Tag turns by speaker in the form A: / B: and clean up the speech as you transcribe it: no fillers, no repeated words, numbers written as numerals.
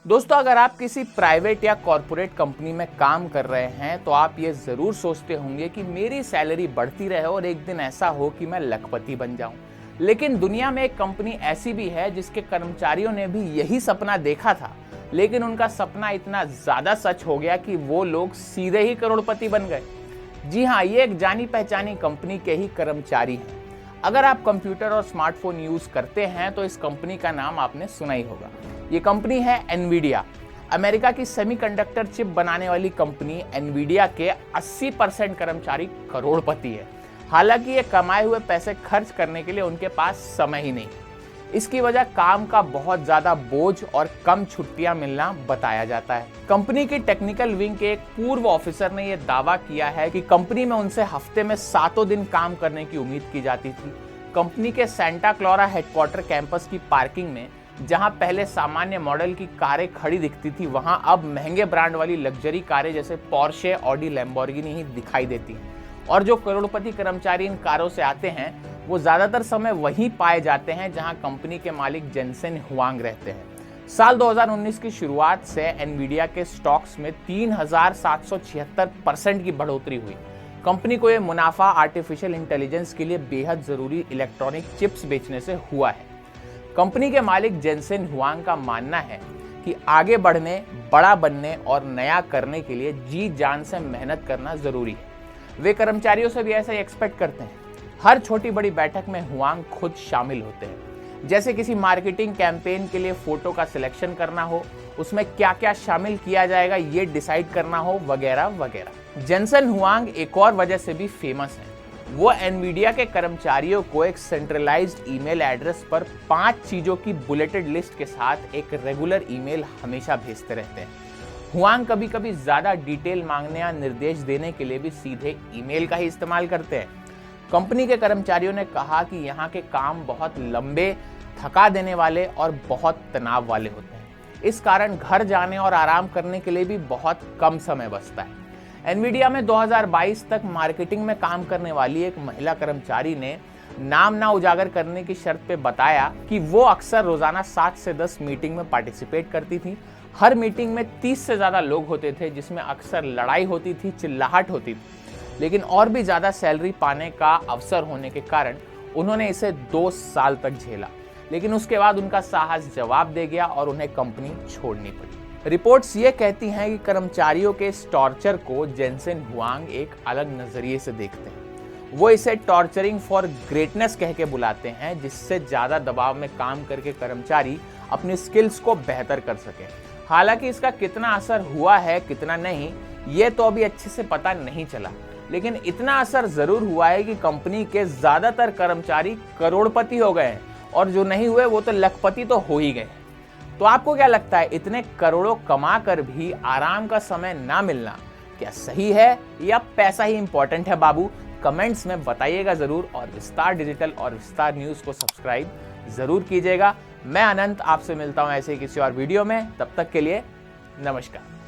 A: दोस्तों, अगर आप किसी प्राइवेट या कॉरपोरेट कंपनी में काम कर रहे हैं तो आप ये जरूर सोचते होंगे कि मेरी सैलरी बढ़ती रहे और एक दिन ऐसा हो कि मैं लखपति बन जाऊं। लेकिन दुनिया में एक कंपनी ऐसी भी है जिसके कर्मचारियों ने भी यही सपना देखा था, लेकिन उनका सपना इतना ज्यादा सच हो गया कि वो लोग सीधे ही करोड़पति बन गए। जी हाँ, ये एक जानी पहचानी कंपनी के ही कर्मचारी हैं। अगर आप कंप्यूटर और स्मार्टफोन यूज करते हैं तो इस कंपनी का नाम आपने सुना ही होगा। ये कंपनी है एनवीडिया। अमेरिका की सेमीकंडक्टर चिप बनाने वाली कंपनी एनवीडिया के 80% कर्मचारी करोड़पति है। हालांकि ये कमाए हुए पैसे खर्च करने के लिए उनके पास समय ही नहीं। इसकी वजह काम का बहुत ज्यादा बोझ और कम छुट्टियां मिलना बताया जाता है। कंपनी की टेक्निकल विंग के एक पूर्व ऑफिसर ने यह दावा किया है कि कंपनी में उनसे हफ्ते में 7 दिन काम करने की उम्मीद की जाती थी। कंपनी के सेंटा क्लोरा हेडक्वार्टर कैंपस की पार्किंग में जहां पहले सामान्य मॉडल की कारें खड़ी दिखती थी, वहां अब महंगे ब्रांड वाली लग्जरी कारें जैसे पोर्शे, ऑडी, लैम्बोर्गिनी ही दिखाई देती हैं। और जो करोड़पति कर्मचारी इन कारों से आते हैं वो ज्यादातर समय वहीं पाए जाते हैं जहां कंपनी के मालिक जेनसेन हुआंग रहते हैं। साल 2019 की शुरुआत से एनवीडिया के स्टॉक्स में 3776% की बढ़ोतरी हुई। कंपनी को यह मुनाफा आर्टिफिशियल इंटेलिजेंस के लिए बेहद जरूरी इलेक्ट्रॉनिक चिप्स बेचने से हुआ है। कंपनी के मालिक जेनसेन हुआंग का मानना है कि आगे बढ़ने, बड़ा बनने और नया करने के लिए जी जान से मेहनत करना जरूरी है। वे कर्मचारियों से भी ऐसा ही एक्सपेक्ट करते हैं। हर छोटी बड़ी बैठक में हुआंग खुद शामिल होते हैं। जैसे किसी मार्केटिंग कैंपेन के लिए फोटो का सिलेक्शन करना हो, उसमें क्या क्या शामिल किया जाएगा ये डिसाइड करना हो, वगैरह वगैरह। जेनसेन हुआंग एक और वजह से भी फेमस हैं। वो एनवीडिया के कर्मचारियों को एक सेंट्रलाइज्ड ईमेल एड्रेस पर 5 चीजों की बुलेटेड लिस्ट के साथ एक रेगुलर ईमेल हमेशा भेजते रहते हैं। हुआंग कभी कभी ज्यादा डिटेल मांगने या निर्देश देने के लिए भी सीधे ईमेल का ही इस्तेमाल करते हैं। कंपनी के कर्मचारियों ने कहा कि यहाँ के काम बहुत लंबे, थका देने वाले और बहुत तनाव वाले होते हैं। इस कारण घर जाने और आराम करने के लिए भी बहुत कम समय बचता है। एनवीडिया में 2022 तक मार्केटिंग में काम करने वाली एक महिला कर्मचारी ने नाम ना उजागर करने की शर्त पे बताया कि वो अक्सर रोजाना 7 से 10 मीटिंग में पार्टिसिपेट करती थी। हर मीटिंग में 30 से ज्यादा लोग होते थे, जिसमें अक्सर लड़ाई होती थी, चिल्लाहट होती थी। लेकिन और भी ज्यादा सैलरी पाने का अवसर होने के कारण उन्होंने इसे 2 साल तक झेला। लेकिन उसके बाद उनका साहस जवाब दे गया और उन्हें कंपनी छोड़नी पड़ी। रिपोर्ट्स ये कहती हैं कि कर्मचारियों के इस टॉर्चर को जेनसेन हुआंग एक अलग नजरिए से देखते हैं। वो इसे टॉर्चरिंग फॉर ग्रेटनेस कह के बुलाते हैं, जिससे ज्यादा दबाव में काम करके कर्मचारी अपनी स्किल्स को बेहतर कर सके। हालांकि इसका कितना असर हुआ है, कितना नहीं, ये तो अभी अच्छे से पता नहीं चला। लेकिन इतना असर जरूर हुआ है कि कंपनी के ज्यादातर कर्मचारी करोड़पति हो गए हैं और जो नहीं हुए वो तो लखपति तो हो ही गए। तो आपको क्या लगता है, इतने करोड़ों कमा कर भी आराम का समय ना मिलना क्या सही है या पैसा ही इंपॉर्टेंट है बाबू? कमेंट्स में बताइएगा जरूर और विस्तार डिजिटल और विस्तार न्यूज को सब्सक्राइब जरूर कीजिएगा। मैं अनंत आपसे मिलता हूं ऐसे किसी और वीडियो में। तब तक के लिए नमस्कार।